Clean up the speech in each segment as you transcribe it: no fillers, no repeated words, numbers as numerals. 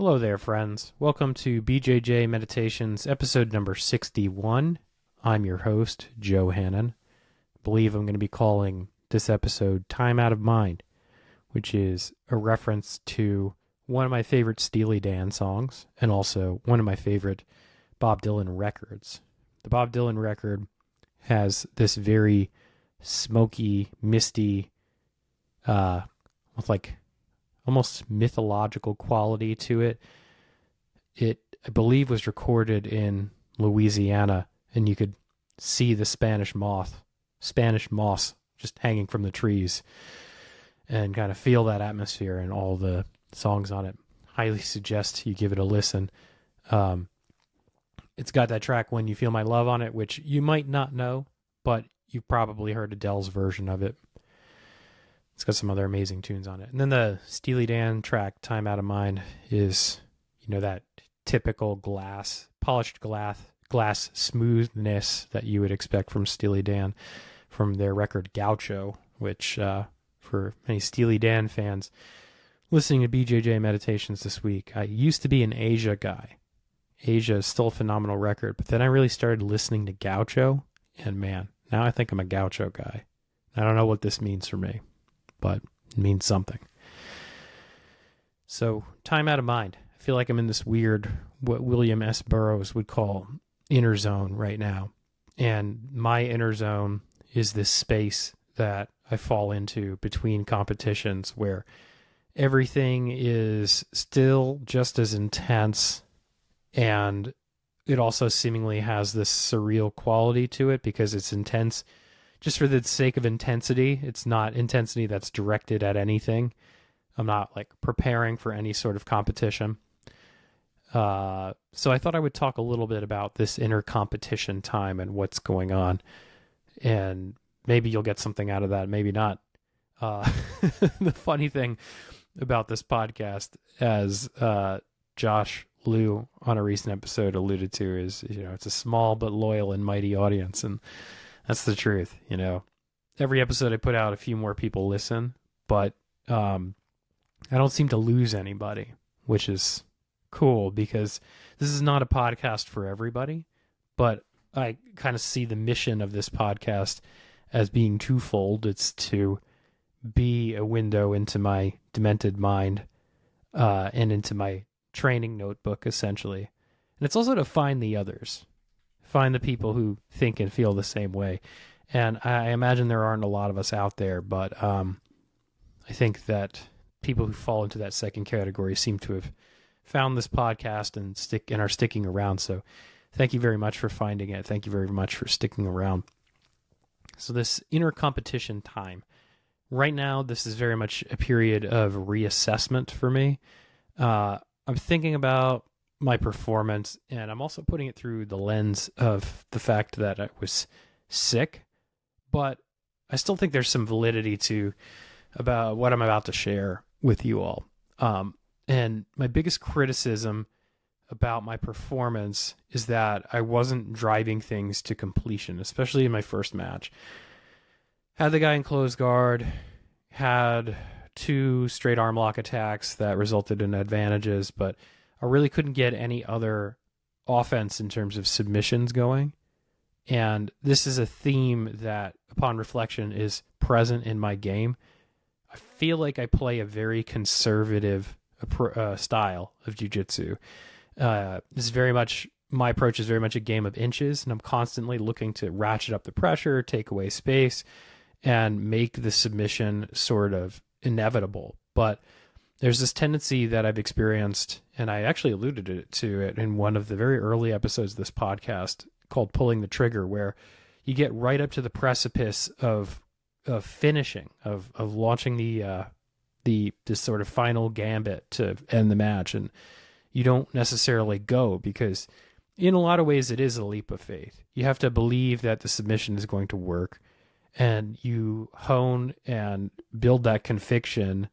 Hello there, friends. Welcome to BJJ Meditations, episode number 61. I'm your host, Joe Hannon. I believe I'm going to be calling this episode Time Out of Mind, which is a reference to one of my favorite Steely Dan songs and also one of my favorite Bob Dylan records. The Bob Dylan record has this very smoky, misty, with like almost mythological quality to it. It, I believe, was recorded in Louisiana, and you could see the Spanish moss just hanging from the trees and kind of feel that atmosphere and all the songs on it. Highly suggest you give it a listen. It's got that track When You Feel My Love on it, which you might not know, but you've probably heard Adele's version of it. It's got some other amazing tunes on it. And then the Steely Dan track, Time Out of Mind, is, that typical polished glass smoothness that you would expect from Steely Dan from their record Gaucho, which for many Steely Dan fans listening to BJJ Meditations this week, I used to be an Asia guy. Asia is still a phenomenal record, but then I really started listening to Gaucho, and man, now I think I'm a Gaucho guy. I don't know what this means for me, but it means something. So, Time Out of Mind. I feel like I'm in this weird, what William S. Burroughs would call inner zone right now. And my inner zone is this space that I fall into between competitions where everything is still just as intense, and it also seemingly has this surreal quality to it because it's intense just for the sake of intensity. It's not intensity that's directed at anything. I'm not like preparing for any sort of competition. So I thought I would talk a little bit about this inner competition time and what's going on. And maybe you'll get something out of that, maybe not. The funny thing about this podcast, as Josh Liu on a recent episode alluded to, is, it's a small but loyal and mighty audience. And that's the truth. Every episode I put out, a few more people listen, but I don't seem to lose anybody, which is cool because this is not a podcast for everybody, but I kind of see the mission of this podcast as being twofold. It's to be a window into my demented mind and into my training notebook, essentially. And it's also to find the others. Find the people who think and feel the same way. And I imagine there aren't a lot of us out there, but I think that people who fall into that second category seem to have found this podcast and are sticking around. So thank you very much for finding it. Thank you very much for sticking around. So this inner competition time. Right now, this is very much a period of reassessment for me. I'm thinking about my performance, and I'm also putting it through the lens of the fact that I was sick, but I still think there's some validity to about what I'm about to share with you all. And my biggest criticism about my performance is that I wasn't driving things to completion, especially in my first match. Had the guy in closed guard, had 2 straight arm lock attacks that resulted in advantages, but I really couldn't get any other offense in terms of submissions going. And this is a theme that, upon reflection, is present in my game. I feel like I play a very conservative style of jiu-jitsu. My approach is very much a game of inches, and I'm constantly looking to ratchet up the pressure, take away space, and make the submission sort of inevitable. But there's this tendency that I've experienced, and I actually alluded to it in one of the very early episodes of this podcast called Pulling the Trigger, where you get right up to the precipice of finishing, of launching this sort of final gambit to end the match, and you don't necessarily go, because in a lot of ways it is a leap of faith. You have to believe that the submission is going to work, and you hone and build that conviction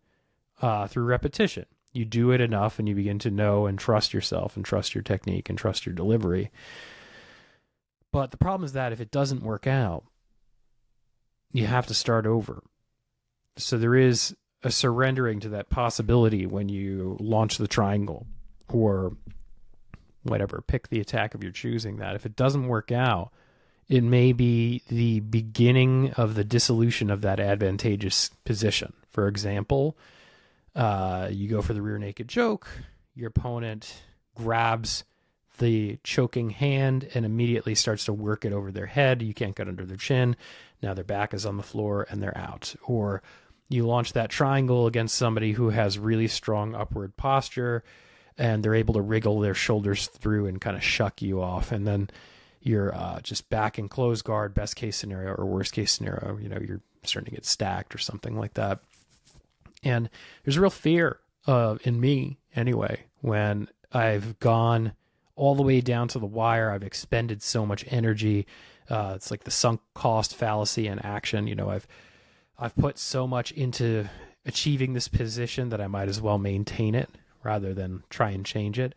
through repetition. You do it enough and you begin to know and trust yourself and trust your technique and trust your delivery. But the problem is that if it doesn't work out, you have to start over. So there is a surrendering to that possibility when you launch the triangle. or whatever, pick the attack of your choosing. That if it doesn't work out, it may be the beginning of the dissolution of that advantageous position. For example, you go for the rear naked choke, your opponent grabs the choking hand and immediately starts to work it over their head. You can't get under their chin. Now their back is on the floor and they're out. Or you launch that triangle against somebody who has really strong upward posture and they're able to wriggle their shoulders through and kind of shuck you off. And then you're just back in closed guard, best case scenario, or worst case scenario, you're starting to get stacked or something like that. And there's a real fear in me anyway, when I've gone all the way down to the wire, I've expended so much energy. It's like the sunk cost fallacy in action. I've put so much into achieving this position that I might as well maintain it rather than try and change it.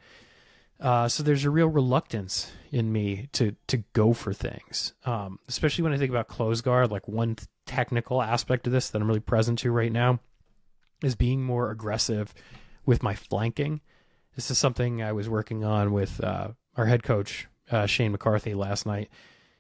So there's a real reluctance in me to go for things, especially when I think about closed guard. Like one technical aspect of this that I'm really present to right now is being more aggressive with my flanking. This is something I was working on with our head coach, Shane McCarthy, last night.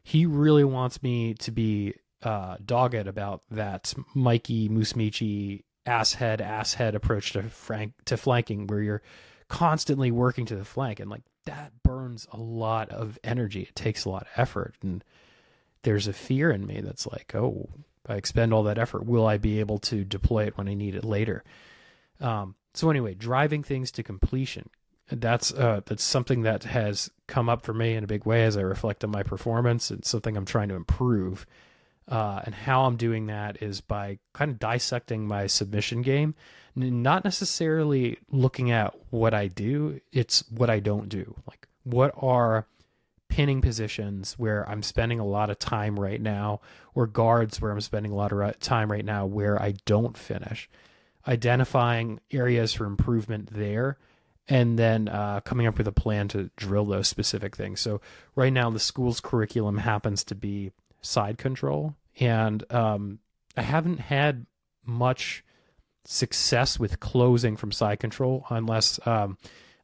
He really wants me to be dogged about that Mikey Musumeci ass head approach to flanking, where you're constantly working to the flank, and like that burns a lot of energy. It takes a lot of effort, and there's a fear in me that's like, oh, if I expend all that effort, will I be able to deploy it when I need it later? So anyway, driving things to completion. That's something that has come up for me in a big way as I reflect on my performance. It's something I'm trying to improve. And how I'm doing that is by kind of dissecting my submission game, not necessarily looking at what I do. It's what I don't do. Like, what are pinning positions where I'm spending a lot of time right now, or guards where I'm spending a lot of time right now where I don't finish, identifying areas for improvement there, and then coming up with a plan to drill those specific things. So right now the school's curriculum happens to be side control, and I haven't had much success with closing from side control unless I'm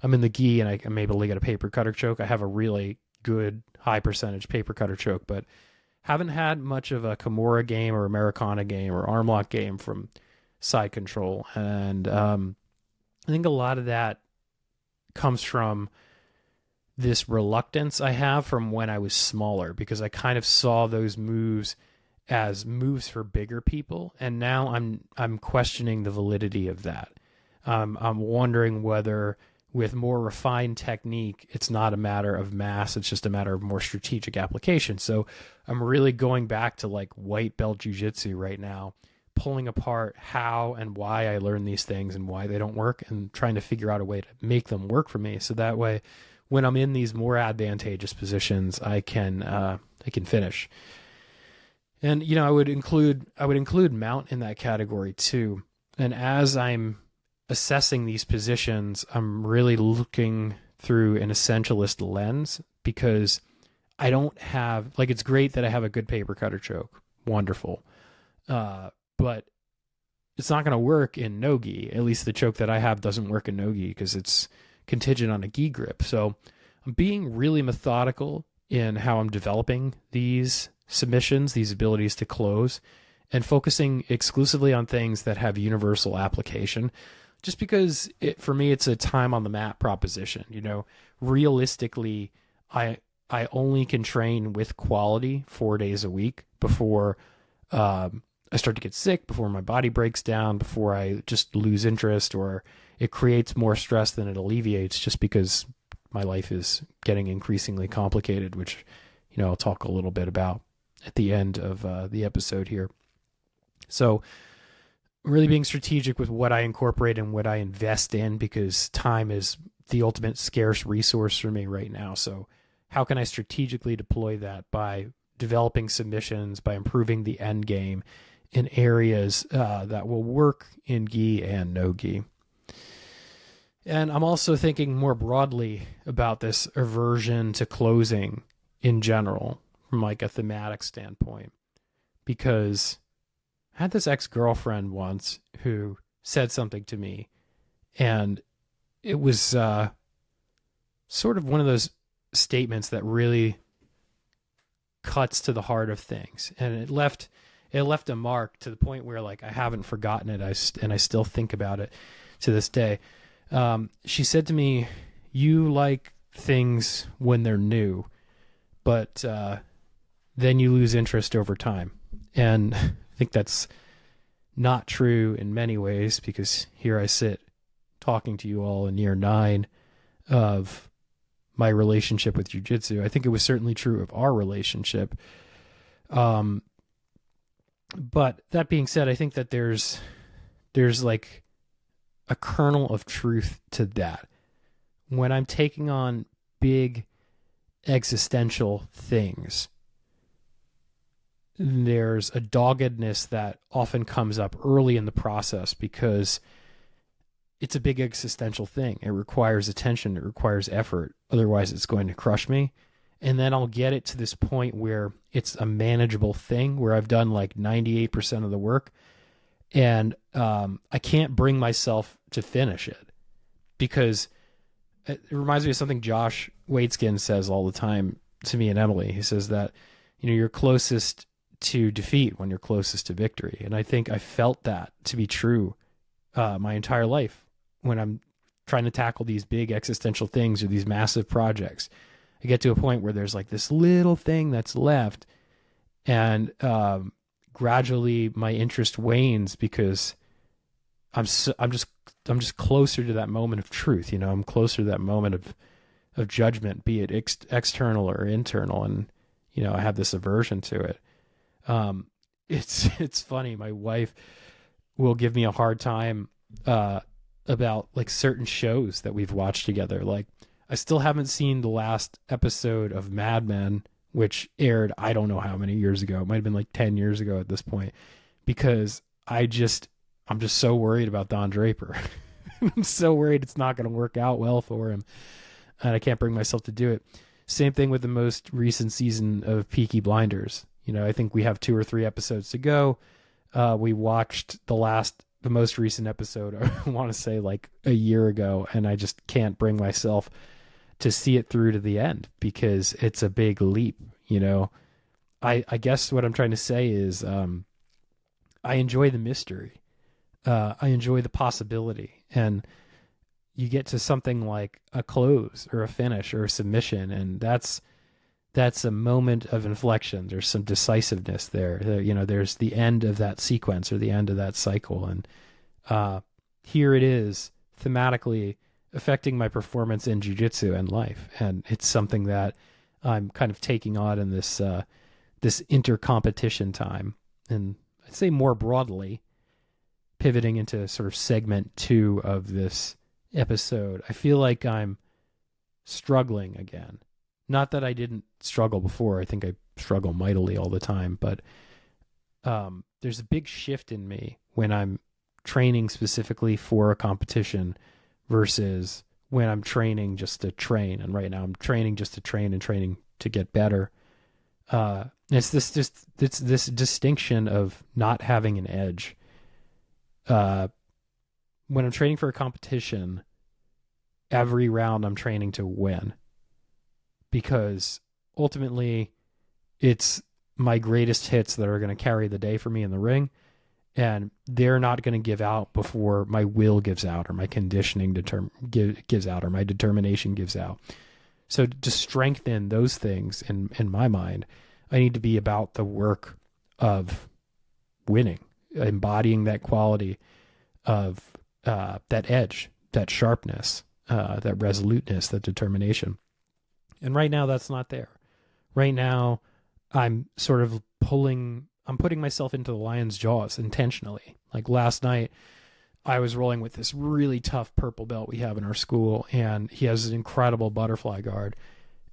in the gi and I'm able to get a paper cutter choke. I have a really good high percentage paper cutter choke, but haven't had much of a Kimura game or Americana game or arm lock game from side control. And I think a lot of that comes from this reluctance I have from when I was smaller, because I kind of saw those moves as moves for bigger people, and now I'm questioning the validity of that. I'm wondering whether with more refined technique, it's not a matter of mass, it's just a matter of more strategic application. So I'm really going back to like white belt jiu-jitsu right now, pulling apart how and why I learn these things and why they don't work, and trying to figure out a way to make them work for me. So that way, when I'm in these more advantageous positions, I can finish. And I would include mount in that category too. And as I'm assessing these positions, I'm really looking through an essentialist lens, because I don't have, like, it's great that I have a good paper cutter choke, wonderful, but it's not going to work in no gi. At least the choke that I have doesn't work in no gi because it's contingent on a gi grip. So I'm being really methodical in how I'm developing these submissions, these abilities to close, and focusing exclusively on things that have universal application, just because for me, it's a time on the mat proposition. Realistically, I only can train with quality 4 days a week before I start to get sick, before my body breaks down, before I just lose interest, or it creates more stress than it alleviates, just because my life is getting increasingly complicated, which, I'll talk a little bit about at the end of the episode here. So really being strategic with what I incorporate and what I invest in, because time is the ultimate scarce resource for me right now. So how can I strategically deploy that by developing submissions, by improving the end game in areas that will work in gi and no gi? And I'm also thinking more broadly about this aversion to closing in general from like a thematic standpoint, because I had this ex-girlfriend once who said something to me, and it was sort of one of those statements that really cuts to the heart of things. And it left a mark to the point where like I haven't forgotten it. And I still think about it to this day. She said to me, "You like things when they're new, but then you lose interest over time." And I think that's not true in many ways, because here I sit talking to you all in year 9 of my relationship with jiu-jitsu. I think it was certainly true of our relationship. But that being said, I think that there's like a kernel of truth to that. When I'm taking on big existential things, there's a doggedness that often comes up early in the process because it's a big existential thing. It requires attention. It requires effort. Otherwise, it's going to crush me. And then I'll get it to this point where it's a manageable thing, where I've done like 98% of the work, and I can't bring myself to finish it, because it reminds me of something Josh Waitskin says all the time to me and Emily. He says that, you're closest to defeat when you're closest to victory. And I think I felt that to be true my entire life when I'm trying to tackle these big existential things or these massive projects. I get to a point where there's like this little thing that's left, and gradually my interest wanes because I'm just closer to that moment of truth. I'm closer to that moment of judgment, be it external or internal, and I have this aversion to it. It's funny. My wife will give me a hard time about like certain shows that we've watched together. Like, I still haven't seen the last episode of Mad Men, which aired I don't know how many years ago. It might have been like 10 years ago at this point, because I'm just so worried about Don Draper. I'm so worried it's not going to work out well for him, and I can't bring myself to do it. Same thing with the most recent season of Peaky Blinders. I think we have 2 or 3 episodes to go. We watched the most recent episode, I want to say like a year ago, and I just can't bring myself to see it through to the end because it's a big leap. I guess what I'm trying to say is I enjoy the mystery. I enjoy the possibility. And you get to something like a close or a finish or a submission, and that's a moment of inflection. There's some decisiveness there. There's the end of that sequence or the end of that cycle. And here it is thematically affecting my performance in jiu-jitsu and life. And it's something that I'm kind of taking on in this inter-competition time. And I'd say more broadly, pivoting into sort of segment 2 of this episode, I feel like I'm struggling again. Not that I didn't struggle before. I think I struggle mightily all the time, but there's a big shift in me when I'm training specifically for a competition versus when I'm training just to train. And right now I'm training just to train and training to get better. It's this distinction of not having an edge. When I'm training for a competition, every round I'm training to win, because ultimately it's my greatest hits that are going to carry the day for me in the ring, and they're not going to give out before my will gives out or my conditioning gives out or my determination gives out. So to strengthen those things in my mind, I need to be about the work of winning, embodying that quality of that edge, that sharpness, that resoluteness, that determination. And right now that's not there. Right now I'm sort of putting myself into the lion's jaws intentionally. Like last night, I was rolling with this really tough purple belt we have in our school, and he has an incredible butterfly guard.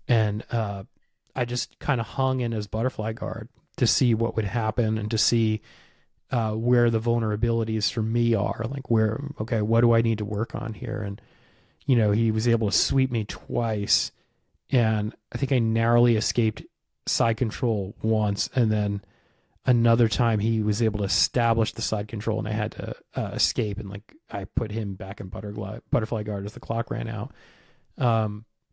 And I just kind of hung in his butterfly guard to see what would happen and to see where the vulnerabilities for me are. Like what do I need to work on here? And, he was able to sweep me twice, and I think I narrowly escaped side control once, and then another time he was able to establish the side control and I had to escape, and I put him back in butterfly guard as the clock ran out.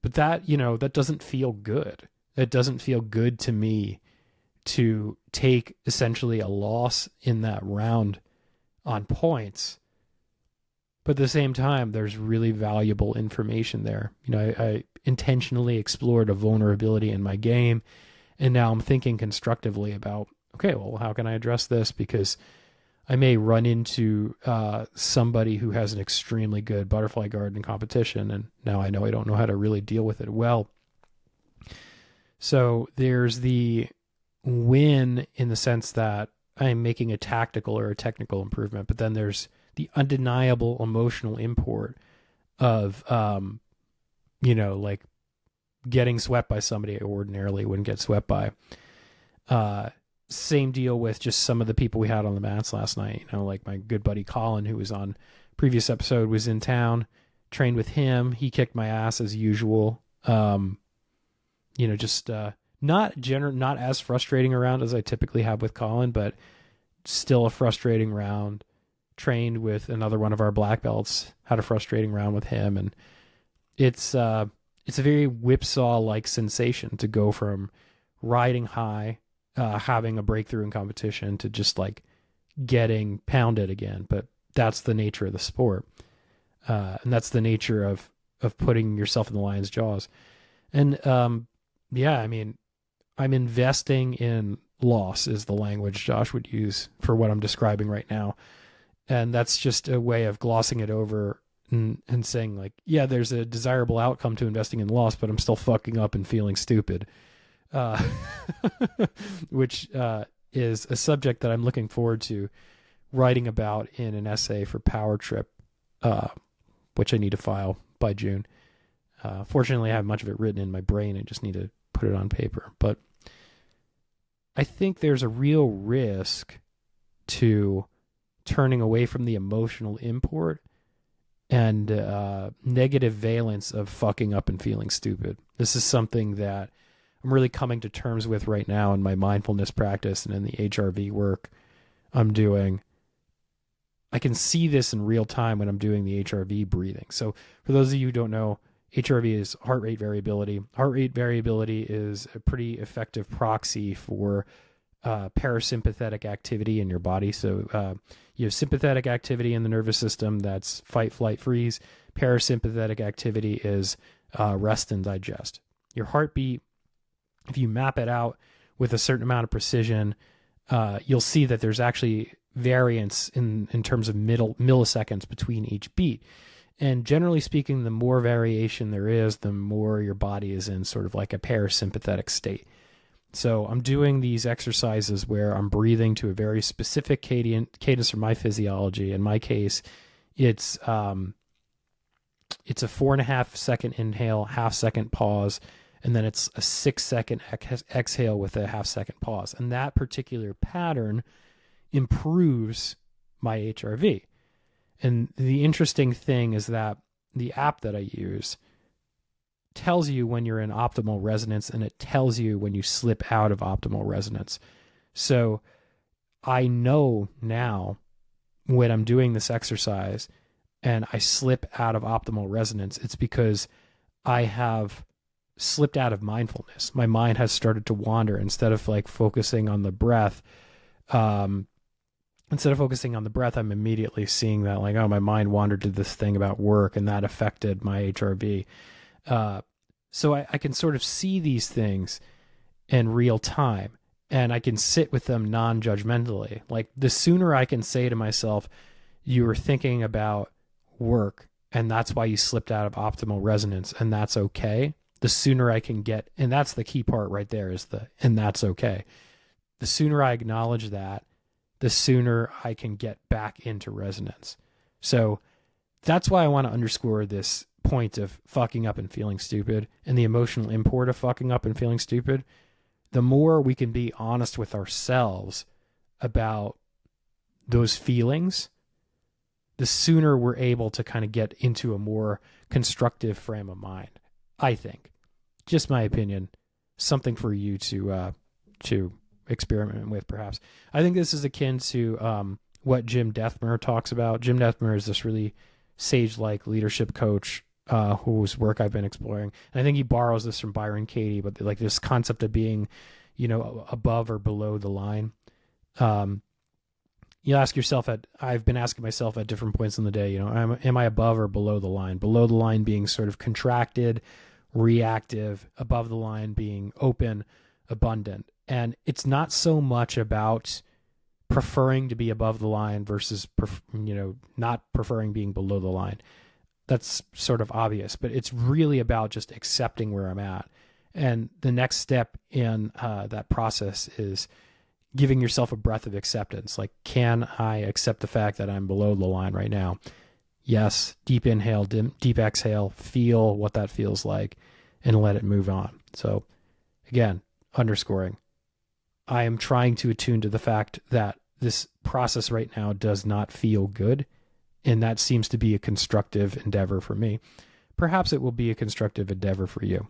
But that, that doesn't feel good. It doesn't feel good to me to take essentially a loss in that round on points. But at the same time, there's really valuable information there. I intentionally explored a vulnerability in my game, and now I'm thinking constructively about, okay, well, how can I address this? Because I may run into somebody who has an extremely good butterfly guard in competition, and now I know I don't know how to really deal with it well. So there's the win in the sense that I'm making a tactical or a technical improvement, but then there's the undeniable emotional import of, like getting swept by somebody I ordinarily wouldn't get swept by. Same deal with just some of the people we had on the mats last night. Like my good buddy Colin, who was on previous episode, was in town, trained with him. He kicked my ass as usual. Just not as frustrating a round as I typically have with Colin, but still a frustrating round. Trained with another one of our black belts, had a frustrating round with him, and it's a very whipsaw-like sensation to go from riding high, having a breakthrough in competition, to just like getting pounded again. But that's the nature of the sport, and that's the nature of putting yourself in the lion's jaws. And I'm investing in loss is the language Josh would use for what I'm describing right now. And that's just a way of glossing it over and saying like, yeah, there's a desirable outcome to investing in loss, but I'm still fucking up and feeling stupid. Which is a subject that I'm looking forward to writing about in an essay for Power Trip, which I need to file by June. Fortunately, I have much of it written in my brain. I just need to put it on paper. But I think there's a real risk to turning away from the emotional import and negative valence of fucking up and feeling stupid. This is something that I'm really coming to terms with right now in my mindfulness practice and in the HRV work I'm doing. I can see this in real time when I'm doing the HRV breathing. So for those of you who don't know, HRV is heart rate variability. Heart rate variability is a pretty effective proxy for parasympathetic activity in your body. So you have sympathetic activity in the nervous system, that's fight, flight, freeze. Parasympathetic activity is rest and digest. Your heartbeat, if you map it out with a certain amount of precision, you'll see that there's actually variance in terms of milliseconds between each beat. And generally speaking, the more variation there is, the more your body is in sort of like a parasympathetic state. So I'm doing these exercises where I'm breathing to a very specific cadence for my physiology. In my case, it's a 4.5 second inhale, half second pause, and then it's a 6 second exhale with a half second pause. And that particular pattern improves my HRV. And the interesting thing is that the app that I use tells you when you're in optimal resonance, and it tells you when you slip out of optimal resonance. So I know now when I'm doing this exercise and I slip out of optimal resonance, it's because I have slipped out of mindfulness. My mind has started to wander. Instead of like focusing on the breath, I'm immediately seeing that like, oh, my mind wandered to this thing about work, and that affected my HRV. So I can sort of see these things in real time, and I can sit with them non-judgmentally. Like the sooner I can say to myself, you were thinking about work and that's why you slipped out of optimal resonance, and that's okay. The sooner I can get, and that's the key part right there, is and that's okay. The sooner I acknowledge that, the sooner I can get back into resonance. So that's why I want to underscore this point of fucking up and feeling stupid and the emotional import of fucking up and feeling stupid. The more we can be honest with ourselves about those feelings, the sooner we're able to kind of get into a more constructive frame of mind. I think, just my opinion, something for you to experiment with, perhaps. I think this is akin to what Jim Dethmer talks about. Jim Dethmer is this really sage-like leadership coach whose work I've been exploring. And I think he borrows this from Byron Katie, but like this concept of being, above or below the line. You ask yourself I've been asking myself at different points in the day, am I above or below the line? Below the line being sort of contracted, reactive, above the line being open, abundant. And it's not so much about preferring to be above the line versus, not preferring being below the line. That's sort of obvious, but it's really about just accepting where I'm at. And the next step in that process is giving yourself a breath of acceptance. Like, can I accept the fact that I'm below the line right now? Yes. Deep inhale, deep exhale, feel what that feels like and let it move on. So again, underscoring, I am trying to attune to the fact that this process right now does not feel good. And that seems to be a constructive endeavor for me. Perhaps it will be a constructive endeavor for you.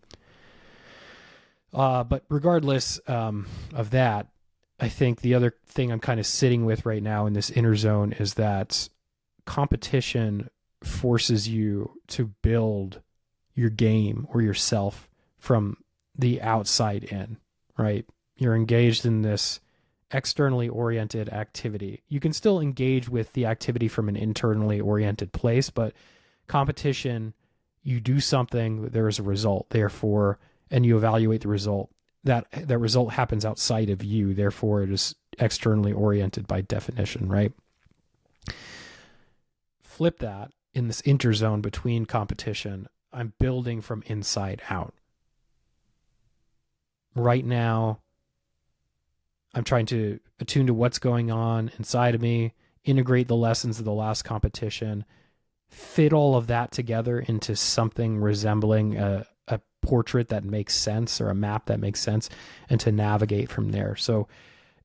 But regardless of that, I think the other thing I'm kind of sitting with right now in this inner zone is that competition forces you to build your game or yourself from the outside in, right? You're engaged in this externally oriented activity. You can still engage with the activity from an internally oriented place, but competition, you do something, there is a result, therefore, and you evaluate the result. That result happens outside of you, therefore it is externally oriented by definition, right? Flip that in this interzone between competition. I'm building from inside out. Right now, I'm trying to attune to what's going on inside of me, integrate the lessons of the last competition, fit all of that together into something resembling a portrait that makes sense or a map that makes sense, and to navigate from there. So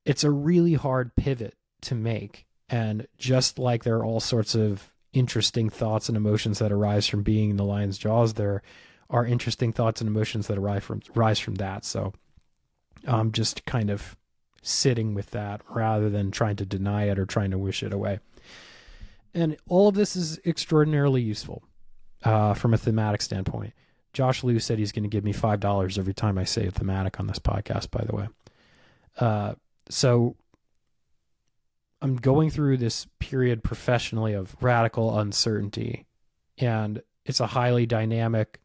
it's a really hard pivot to make. And just like there are all sorts of interesting thoughts and emotions that arise from being in the lion's jaws, there are interesting thoughts and emotions that arise from that. So I'm just kind of sitting with that rather than trying to deny it or trying to wish it away. And all of this is extraordinarily useful from a thematic standpoint. Josh Liu said he's going to give me $5 every time I say a thematic on this podcast, by the way. So I'm going through this period professionally of radical uncertainty, and it's a highly dynamic,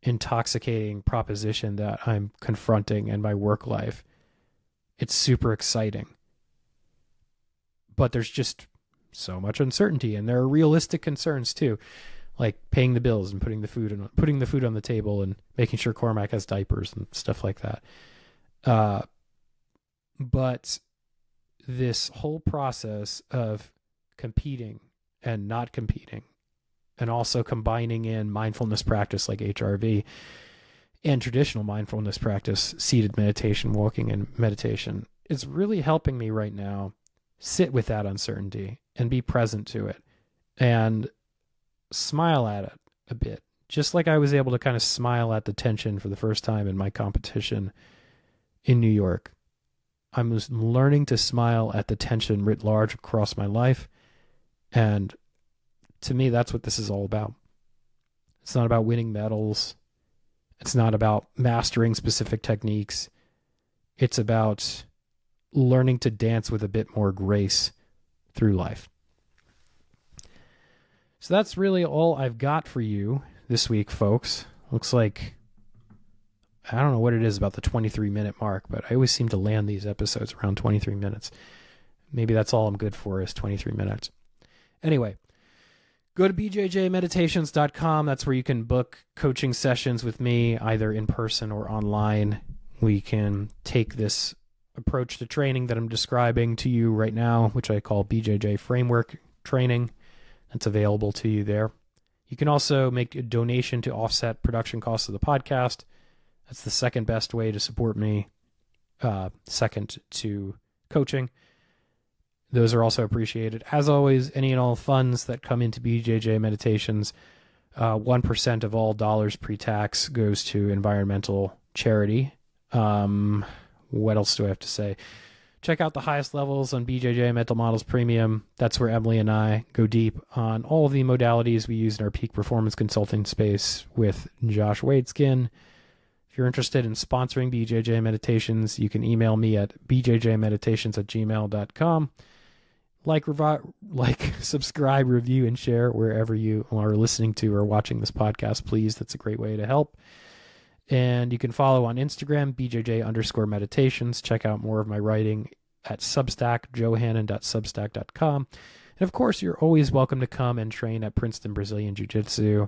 intoxicating proposition that I'm confronting in my work life. It's super exciting, but there's just so much uncertainty, and there are realistic concerns too, like paying the bills and putting the food on the table and making sure Cormac has diapers and stuff like that. But this whole process of competing and not competing, and also combining in mindfulness practice like HRV and traditional mindfulness practice, seated meditation, walking and meditation, is really helping me right now sit with that uncertainty and be present to it and smile at it a bit. Just like I was able to kind of smile at the tension for the first time in my competition in New York. I'm learning to smile at the tension writ large across my life. And to me, that's what this is all about. It's not about winning medals. It's not about mastering specific techniques. It's about learning to dance with a bit more grace through life. So that's really all I've got for you this week, folks. Looks like, I don't know what it is about the 23-minute mark, but I always seem to land these episodes around 23 minutes. Maybe that's all I'm good for, is 23 minutes. Anyway, go to bjjmeditations.com. That's where you can book coaching sessions with me, either in person or online. We can take this approach to training that I'm describing to you right now, which I call BJJ framework training. That's available to you there. You can also make a donation to offset production costs of the podcast. That's the second best way to support me, second to coaching. Those are also appreciated. As always, any and all funds that come into BJJ Meditations, 1% of all dollars pre-tax goes to environmental charity. What else do I have to say? Check out the highest levels on BJJ Mental Models Premium. That's where Emily and I go deep on all of the modalities we use in our peak performance consulting space with Josh Wadeskin. If you're interested in sponsoring BJJ Meditations, you can email me at bjjmeditations@gmail.com. Like, subscribe, review, and share wherever you are listening to or watching this podcast, please. That's a great way to help. And you can follow on Instagram, BJJ_meditations. Check out more of my writing at Substack, johannon.substack.com. And of course, you're always welcome to come and train at Princeton Brazilian Jiu-Jitsu.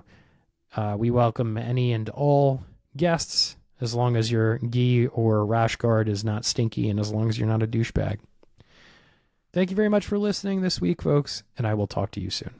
We welcome any and all guests, as long as your gi or rash guard is not stinky and as long as you're not a douchebag. Thank you very much for listening this week, folks, and I will talk to you soon.